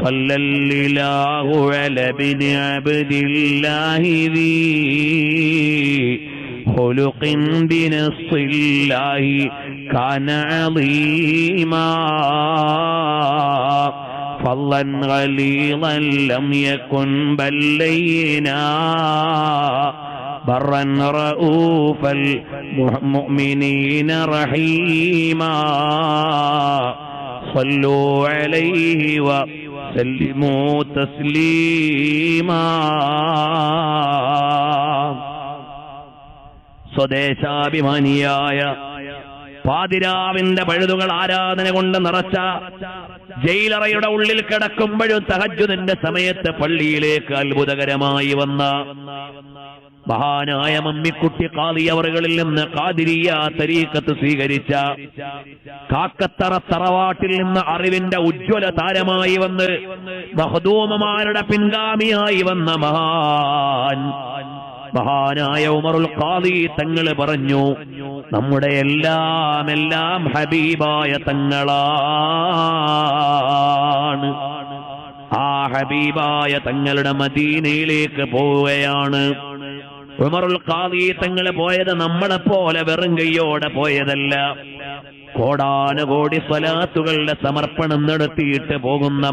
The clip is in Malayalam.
സല്ലല്ലാഹു അലാ ഇബ്നി അബ്ദില്ലാഹി ദീ ഖുലുഖിൻ ബിനസ്സില്ലാഹി കാന അളീമാ ഫളൻ ഗലീളൻ ലം യകുൻ ബല്ലൈനാ ബർറൻ റഊഫൽ മുഅ്മിനീന റഹീമാ സല്ലു അലൈഹി വസല്ലിമു തസ്ലീമാ. സ്വദേശാഭിമാനിയായ പാതിരാവിന്റെ പഴുതുകൾ ആരാധന കൊണ്ട് നിറച്ച ജയിലറയുടെ ഉള്ളിൽ കിടക്കുമ്പോഴും തഹജ്ജുദിന്റെ സമയത്ത് പള്ളിയിലേക്ക് അത്ഭുതകരമായി വന്ന മഹാനായ മമ്മിക്കുട്ടി ഖാദി അവറുകളിൽ നിന്ന് ഖാദിരിയ തരീഖത്ത് സ്വീകരിച്ച കാക്കത്തറ തറവാട്ടിൽ നിന്ന് അറിവിന്റെ ഉജ്ജ്വല താരമായി വന്ന് മഖ്ദൂമമാരുടെ പിൻഗാമിയായി വന്ന മഹാനായ ഉമറുൽ ഖാദി തങ്ങൾ പറഞ്ഞു, നമ്മുടെ എല്ലാം ഹബീബായ തങ്ങളാണ്. ആ ഹബീബായ തങ്ങളുടെ മദീനയിലേക്ക് പോവുകയാണ്. ഉമറുൽ ഖാദി തങ്ങൾ പോയത് നമ്മളെപ്പോലെ വെറും കയ്യോടെ പോയതല്ല. കോടാനുകോടി സ്വലാത്തുകളുടെ സമർപ്പണം നടത്തിയിട്ട് പോകുന്ന